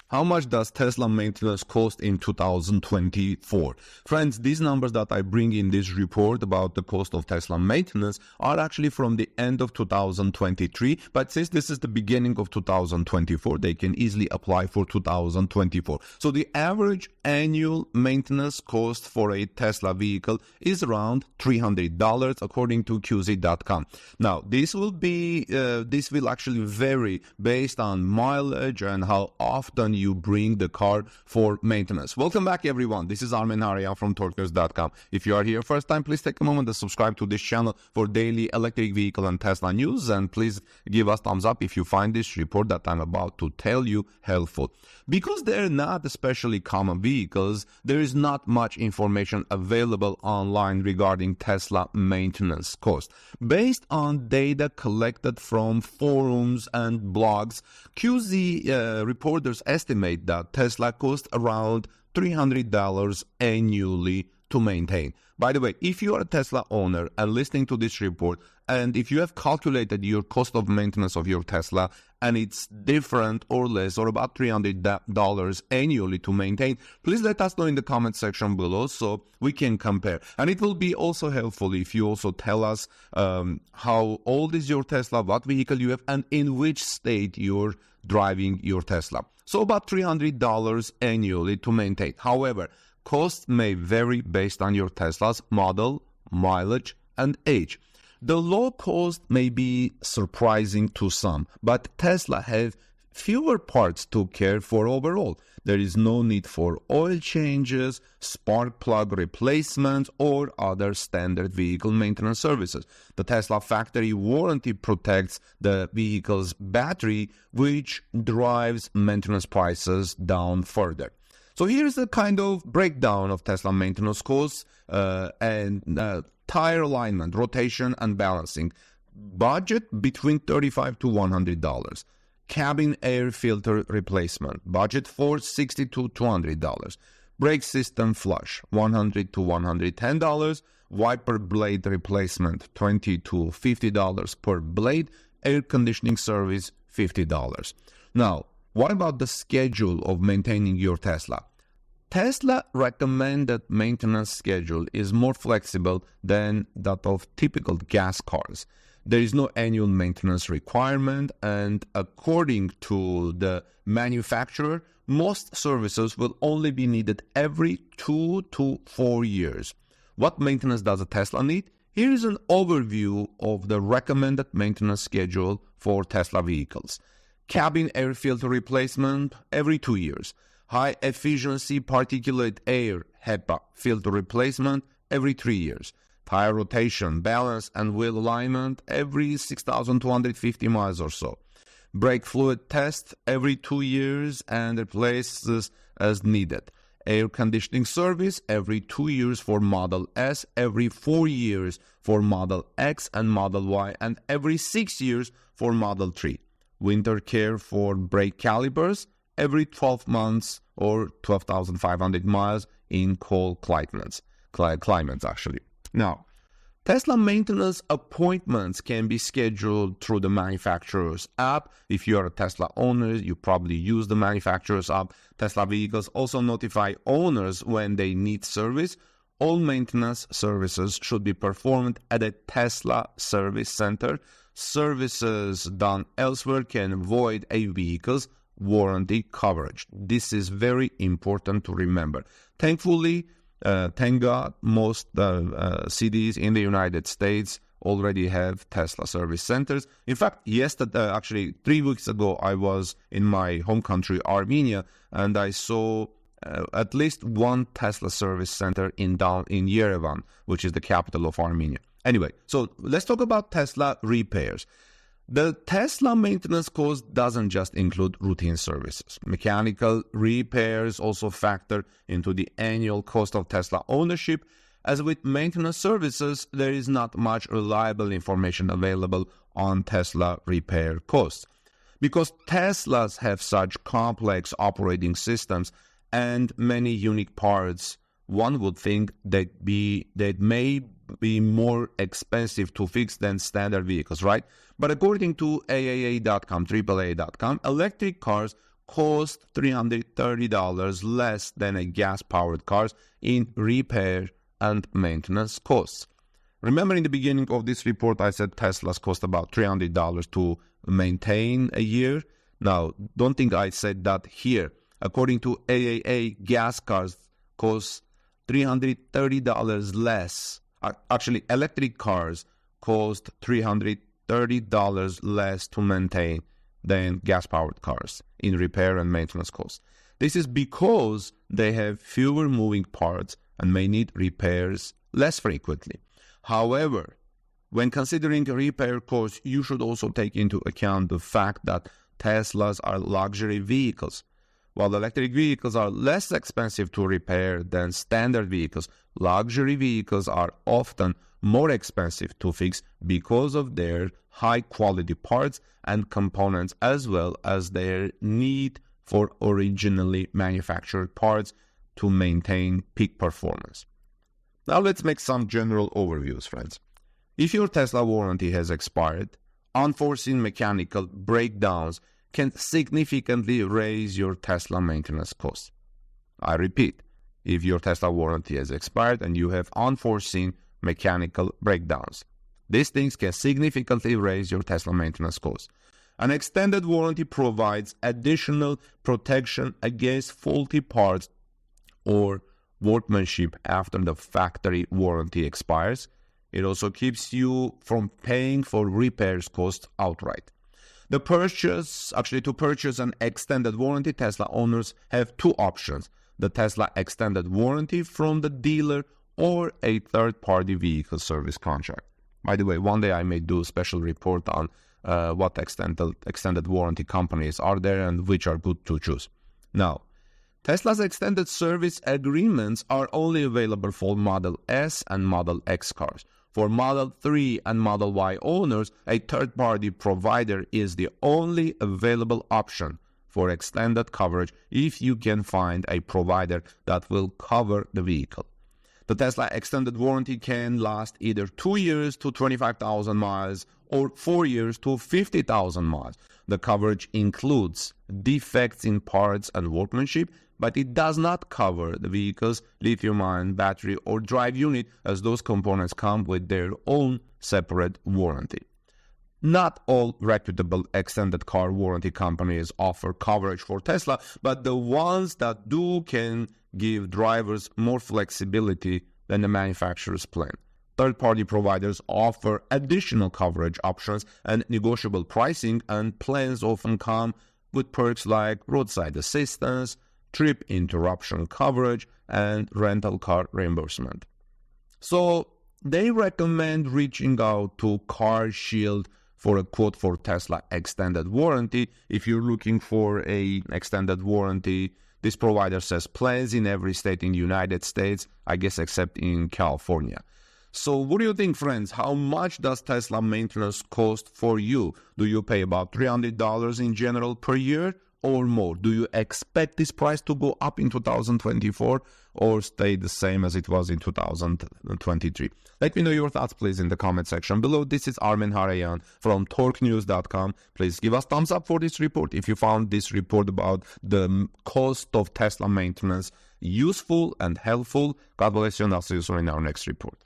How much does Tesla maintenance cost in 2024? Friends, these numbers that I bring in this report about the cost of Tesla maintenance are actually from the end of 2023, but since this is the beginning of 2024, they can easily apply for 2024. So the average annual maintenance cost for a Tesla vehicle is around $300 according to QZ.com. Now, this will actually vary based on mileage and how often you bring the car for maintenance. Welcome back, everyone. This is Armen Hareyan from Torkers.com. If you are here first time, please take a moment to subscribe to this channel for daily electric vehicle and Tesla news, and please give us thumbs up if you find this report that I'm about to tell you helpful. Because they're not especially common vehicles, there is not much information available online regarding Tesla maintenance cost. Based on data collected from forums and blogs, QZ reporters estimate that Tesla costs around $300 annually to maintain. By the way, if you are a Tesla owner and listening to this report, and if you have calculated your cost of maintenance of your Tesla and it's different or less or about $300 annually to maintain, please let us know in the comment section below so we can compare. And it will be also helpful if you also tell us how old is your Tesla, what vehicle you have, and in which state you're driving your Tesla. So about $300 annually to maintain. However, costs may vary based on your Tesla's model, mileage, and age. The low cost may be surprising to some, but Tesla has fewer parts to care for overall. There is no need for oil changes, spark plug replacements, or other standard vehicle maintenance services. The Tesla factory warranty protects the vehicle's battery, which drives maintenance prices down further. So here's a kind of breakdown of Tesla maintenance costs and tire alignment, rotation, and balancing. Budget between $35 to $100. Cabin air filter replacement. Budget for $60 to $200. Brake system flush. $100 to $110. Wiper blade replacement. $20 to $50 per blade. Air conditioning service. $50. Now, what about the schedule of maintaining your Tesla? Tesla recommended maintenance schedule is more flexible than that of typical gas cars. There is no annual maintenance requirement, and according to the manufacturer, most services will only be needed every 2 to 4 years. What maintenance does a Tesla need? Here is an overview of the recommended maintenance schedule for Tesla vehicles. Cabin air filter replacement every 2 years. High efficiency particulate air HEPA filter replacement every 3 years. Tire rotation, balance, and wheel alignment every 6,250 miles or so. Brake fluid test every 2 years and replaces as needed. Air conditioning service every 2 years for Model S, every 4 years for Model X and Model Y, and every 6 years for Model 3. Winter care for brake calipers every 12 months or 12,500 miles in cold climates actually. Now, Tesla maintenance appointments can be scheduled through the manufacturer's app. If you are a Tesla owner, you probably use the manufacturer's app. Tesla vehicles also notify owners when they need service. All maintenance services should be performed at a Tesla service center. Services done elsewhere can void a vehicle's warranty coverage. This is very important to remember. Thankfully, thank God, most cities in the United States already have Tesla service centers. In fact, actually 3 weeks ago, I was in my home country, Armenia, and I saw at least one Tesla service center in Yerevan, which is the capital of Armenia. Anyway, so let's talk about Tesla repairs. The Tesla maintenance cost doesn't just include routine services. Mechanical repairs also factor into the annual cost of Tesla ownership. As with maintenance services, there is not much reliable information available on Tesla repair costs. Because Teslas have such complex operating systems and many unique parts, one would think that may be more expensive to fix than standard vehicles, right? But according to AAA.com, AAA.com, electric cars cost $330 less than a gas-powered cars in repair and maintenance costs. Remember in the beginning of this report, I said Teslas cost about $300 to maintain a year? Now, don't think I said that here. According to AAA, gas cars cost $330 less. Actually, electric cars cost $330 less to maintain than gas-powered cars in repair and maintenance costs. This is because they have fewer moving parts and may need repairs less frequently. However, when considering repair costs, you should also take into account the fact that Teslas are luxury vehicles. While electric vehicles are less expensive to repair than standard vehicles, luxury vehicles are often more expensive to fix because of their high-quality parts and components, as well as their need for originally manufactured parts to maintain peak performance. Now let's make some general overviews, friends. If your Tesla warranty has expired, unforeseen mechanical breakdowns can significantly raise your Tesla maintenance costs. I repeat, if your Tesla warranty has expired and you have unforeseen mechanical breakdowns, these things can significantly raise your Tesla maintenance costs. An extended warranty provides additional protection against faulty parts or workmanship after the factory warranty expires. It also keeps you from paying for repairs costs outright. To purchase an extended warranty, Tesla owners have two options: the Tesla extended warranty from the dealer or a third-party vehicle service contract. By the way, one day I may do a special report on what extended warranty companies are there and which are good to choose. Now, Tesla's extended service agreements are only available for Model S and Model X cars. For Model 3 and Model Y owners, a third-party provider is the only available option for extended coverage if you can find a provider that will cover the vehicle. The Tesla extended warranty can last either 2 years to 25,000 miles or 4 years to 50,000 miles. The coverage includes defects in parts and workmanship, but it does not cover the vehicle's lithium-ion battery or drive unit, as those components come with their own separate warranty. Not all reputable extended car warranty companies offer coverage for Tesla, but the ones that do can give drivers more flexibility than the manufacturer's plan. Third-party providers offer additional coverage options and negotiable pricing, and plans often come with perks like roadside assistance, trip interruption coverage, and rental car reimbursement. So they recommend reaching out to CarShield for a quote for Tesla extended warranty. If you're looking for an extended warranty, this provider says plans in every state in the United States, I guess except in California. So what do you think, friends? How much does Tesla maintenance cost for you? Do you pay about $300 in general per year or more? Do you expect this price to go up in 2024 or stay the same as it was in 2023? Let me know your thoughts, please, in the comment section below. This is Armen Harayan from torquenews.com. Please give us thumbs up for this report if you found this report about the cost of Tesla maintenance useful and helpful. God bless you, and I'll see you soon in our next report.